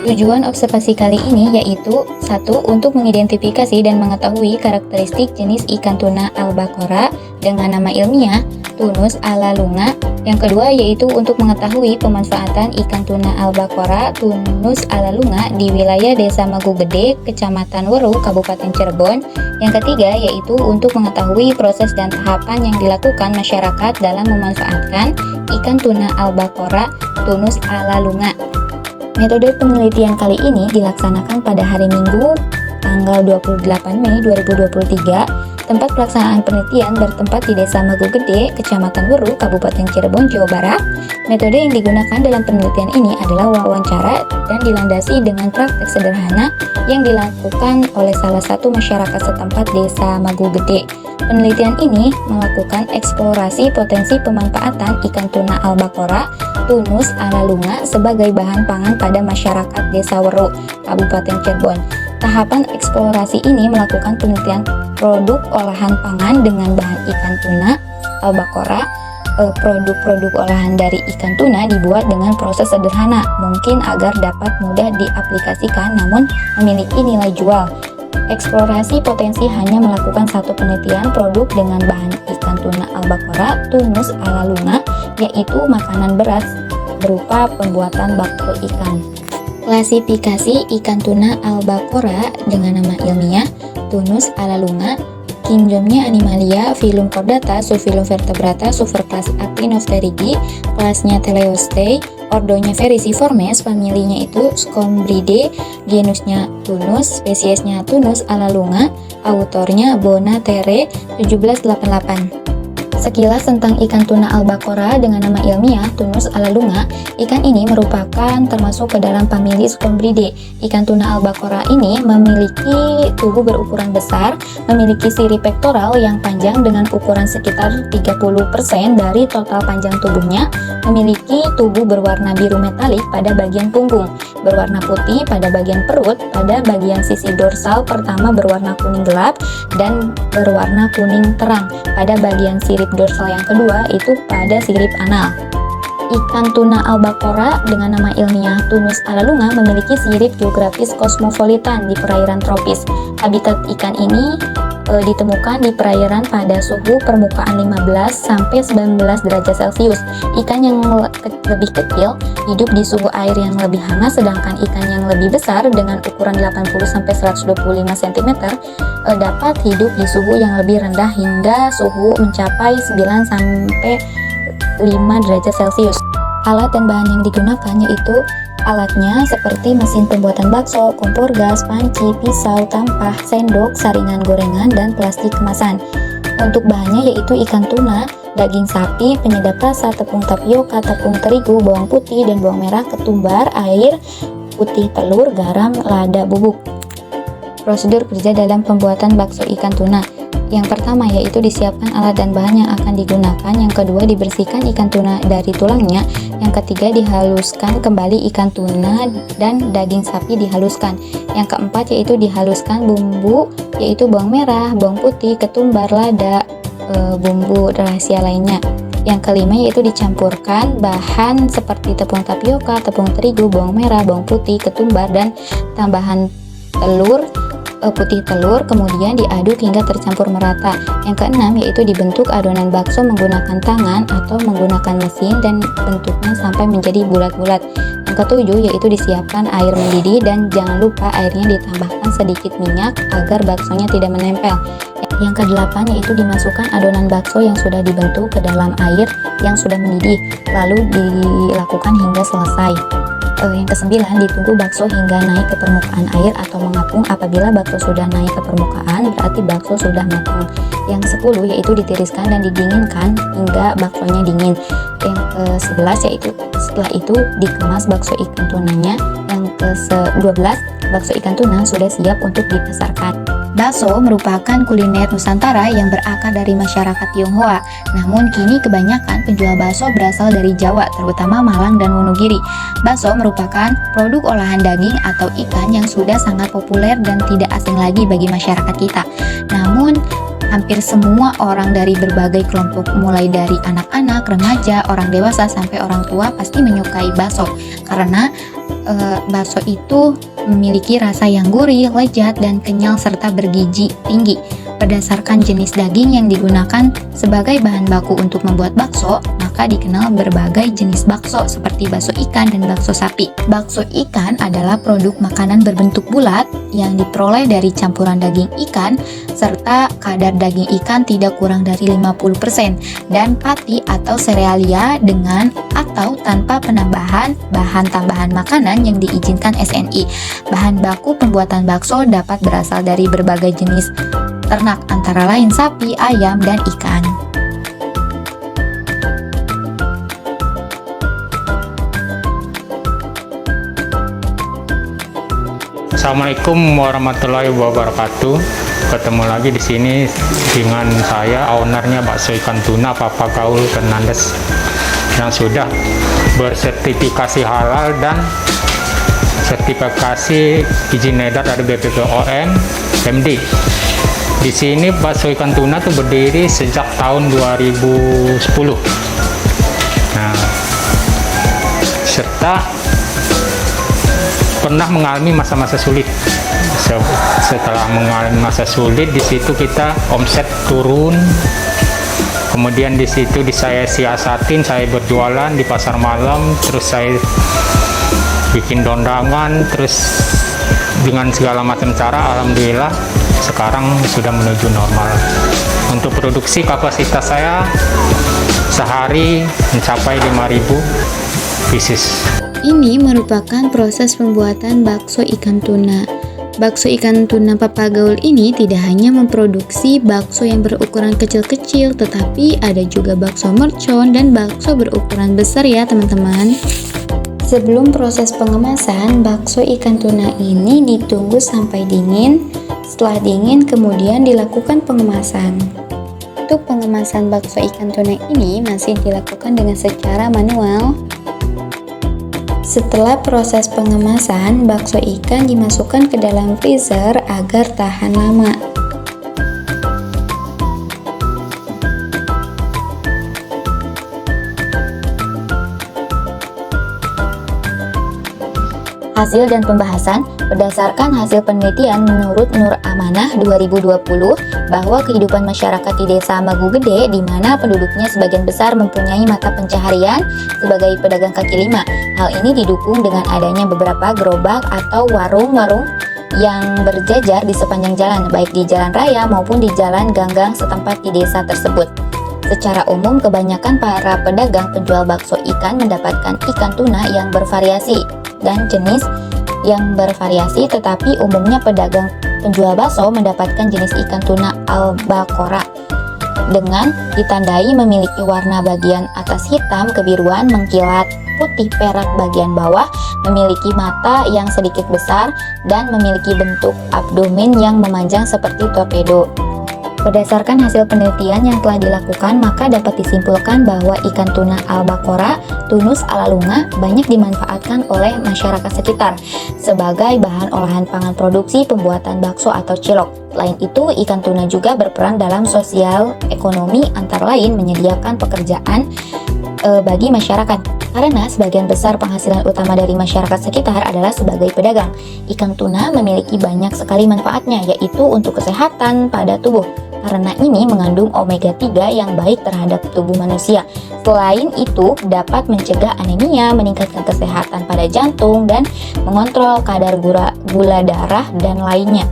Tujuan observasi kali ini yaitu satu, untuk mengidentifikasi dan mengetahui karakteristik jenis ikan tuna albacora dengan nama ilmiah Tunus alalunga. Yang kedua yaitu untuk mengetahui pemanfaatan ikan tuna albacora Tunus alalunga di wilayah Desa Magu Gede, Kecamatan Weru, Kabupaten Cirebon. Yang ketiga yaitu untuk mengetahui proses dan tahapan yang dilakukan masyarakat dalam memanfaatkan ikan tuna albacora Tunus alalunga. Metode penelitian kali ini dilaksanakan pada hari Minggu, tanggal 28 Mei 2023. Tempat pelaksanaan penelitian bertempat di Desa Magu Gede, Kecamatan Weru, Kabupaten Cirebon, Jawa Barat. Metode yang digunakan dalam penelitian ini adalah wawancara dan dilandasi dengan praktek sederhana yang dilakukan oleh salah satu masyarakat setempat Desa Magu Gede. Penelitian ini melakukan eksplorasi potensi pemanfaatan ikan tuna albacora Tunus alalunga sebagai bahan pangan pada masyarakat Desa Weru, Kabupaten Cirebon. Tahapan eksplorasi ini melakukan penelitian produk olahan pangan dengan bahan ikan tuna albacora. Produk-produk olahan dari ikan tuna dibuat dengan proses sederhana mungkin agar dapat mudah diaplikasikan namun memiliki nilai jual. Eksplorasi potensi hanya melakukan satu penelitian produk dengan bahan ikan tuna albacora Tunus alalunga, yaitu makanan beras berupa pembuatan bakso ikan. Klasifikasi ikan tuna albacora dengan nama ilmiah Tunus alalunga. Kingdomnya Animalia, filum Chordata, subfilum Vertebrata, superkelas Actinopterygii, kelasnya Teleosteae, ordonya Vericiformes, familinya itu Scombridae, genusnya Tunus, spesiesnya Tunus alalunga, autornya Bonaterre 1788. Sekilas tentang ikan tuna albacora dengan nama ilmiah Tunus alalunga. Ikan ini merupakan termasuk ke dalam famili Scombridae. Ikan tuna albacora ini memiliki tubuh berukuran besar, memiliki sirip pektoral yang panjang dengan ukuran sekitar 30% dari total panjang tubuhnya, memiliki tubuh berwarna biru metalik pada bagian punggung, berwarna putih pada bagian perut, pada bagian sisi dorsal pertama berwarna kuning gelap dan berwarna kuning terang pada bagian sirip dorsal yang kedua itu pada sirip anal. Ikan tuna albacora dengan nama ilmiah Tunus alalunga memiliki sirip geografis kosmopolitan di perairan tropis. Habitat ikan ini ditemukan di perairan pada suhu permukaan 15 sampai 19 derajat Celcius. Ikan yang lebih kecil hidup di suhu air yang lebih hangat, sedangkan ikan yang lebih besar dengan ukuran 80 sampai 125 cm dapat hidup di suhu yang lebih rendah hingga suhu mencapai 9 sampai 5 derajat Celcius. Alat dan bahan yang digunakan yaitu alatnya seperti mesin pembuatan bakso, kompor gas, panci, pisau, tampah, sendok, saringan gorengan, dan plastik kemasan. Untuk bahannya yaitu ikan tuna, daging sapi, penyedap rasa, tepung tapioka, tepung terigu, bawang putih dan bawang merah, ketumbar, air, putih telur, garam, lada bubuk. Prosedur kerja dalam pembuatan bakso ikan tuna. Yang pertama yaitu disiapkan alat dan bahan yang akan digunakan. Yang kedua dibersihkan ikan tuna dari tulangnya. Yang ketiga dihaluskan kembali ikan tuna dan daging sapi dihaluskan. Yang keempat yaitu dihaluskan bumbu yaitu bawang merah, bawang putih, ketumbar, lada, bumbu rahasia lainnya. Yang kelima yaitu dicampurkan bahan seperti tepung tapioka, tepung terigu, bawang merah, bawang putih, ketumbar, dan tambahan putih telur, kemudian diaduk hingga tercampur merata. Yang keenam yaitu dibentuk adonan bakso menggunakan tangan atau menggunakan mesin dan bentuknya sampai menjadi bulat-bulat. Yang ketujuh yaitu disiapkan air mendidih dan jangan lupa airnya ditambahkan sedikit minyak agar baksonya tidak menempel. Yang kedelapan yaitu dimasukkan adonan bakso yang sudah dibentuk ke dalam air yang sudah mendidih, lalu dilakukan hingga selesai. Yang kesembilan, ditunggu bakso hingga naik ke permukaan air atau mengapung. Apabila bakso sudah naik ke permukaan, berarti bakso sudah matang. Yang ke-10 yaitu ditiriskan dan didinginkan hingga baksonya dingin. Yang ke-11 yaitu setelah itu dikemas bakso ikan tunanya. Yang ke-12, bakso ikan tuna sudah siap untuk dipasarkan. Bakso merupakan kuliner Nusantara yang berakar dari masyarakat Tionghoa. Namun kini kebanyakan penjual bakso berasal dari Jawa, terutama Malang dan Wonogiri. Bakso merupakan produk olahan daging atau ikan yang sudah sangat populer dan tidak asing lagi bagi masyarakat kita. Namun hampir semua orang dari berbagai kelompok, mulai dari anak-anak, remaja, orang dewasa sampai orang tua pasti menyukai bakso karena bakso itu memiliki rasa yang gurih, lezat, dan kenyal serta bergizi tinggi. Berdasarkan jenis daging yang digunakan sebagai bahan baku untuk membuat bakso, maka dikenal berbagai jenis bakso seperti bakso ikan dan bakso sapi. Bakso ikan adalah produk makanan berbentuk bulat yang diperoleh dari campuran daging ikan serta kadar daging ikan tidak kurang dari 50% dan pati atau serealia dengan atau tanpa penambahan bahan tambahan makanan yang diizinkan SNI. Bahan baku pembuatan bakso dapat berasal dari berbagai jenis ternak antara lain sapi, ayam, dan ikan. Assalamualaikum warahmatullahi wabarakatuh. Ketemu lagi di sini dengan saya, ownernya bakso ikan tuna Papa Gaul Fernandes yang sudah bersertifikasi halal dan sertifikasi izin edar dari BPOM MD. Di sini bakso ikan tuna tuh berdiri sejak tahun 2010. Nah, serta pernah mengalami masa-masa sulit. Setelah mengalami masa sulit, di situ kita omset turun. Kemudian di situ saya siasatin, saya berjualan di pasar malam, terus saya bikin dondangan, terus dengan segala macam cara, alhamdulillah sekarang sudah menuju normal. Untuk produksi kapasitas saya sehari mencapai 5.000 pieces. Ini merupakan proses pembuatan bakso ikan tuna. Bakso ikan tuna Papa Gaul ini tidak hanya memproduksi bakso yang berukuran kecil-kecil, tetapi ada juga bakso mercon dan bakso berukuran besar ya teman-teman. Sebelum proses pengemasan, bakso ikan tuna ini ditunggu sampai dingin. Setelah dingin, kemudian dilakukan pengemasan. Untuk pengemasan bakso ikan tuna ini masih dilakukan dengan secara manual. Setelah proses pengemasan, bakso ikan dimasukkan ke dalam freezer agar tahan lama. Hasil dan pembahasan. Berdasarkan hasil penelitian menurut Nur Amanah 2020 bahwa kehidupan masyarakat di desa Magu Gede di mana penduduknya sebagian besar mempunyai mata pencaharian sebagai pedagang kaki lima. Hal ini didukung dengan adanya beberapa gerobak atau warung-warung yang berjajar di sepanjang jalan, baik di jalan raya maupun di jalan ganggang setempat di desa tersebut. Secara umum, kebanyakan para pedagang penjual bakso ikan mendapatkan ikan tuna yang bervariasi dan jenis yang bervariasi, tetapi umumnya pedagang penjual bakso mendapatkan jenis ikan tuna albacora dengan ditandai memiliki warna bagian atas hitam kebiruan mengkilat, putih perak bagian bawah, memiliki mata yang sedikit besar, dan memiliki bentuk abdomen yang memanjang seperti torpedo. Berdasarkan hasil penelitian yang telah dilakukan, maka dapat disimpulkan bahwa ikan tuna albacora, Tunus alalunga, banyak dimanfaatkan oleh masyarakat sekitar sebagai bahan olahan pangan produksi pembuatan bakso atau cilok. Selain itu, ikan tuna juga berperan dalam sosial ekonomi, antara lain menyediakan pekerjaan bagi masyarakat. Karena sebagian besar penghasilan utama dari masyarakat sekitar adalah sebagai pedagang. Ikan tuna memiliki banyak sekali manfaatnya, yaitu untuk kesehatan pada tubuh. Karena ini mengandung omega 3 yang baik terhadap tubuh manusia. Selain itu, dapat mencegah anemia, meningkatkan kesehatan pada jantung, dan mengontrol kadar gula darah dan lainnya.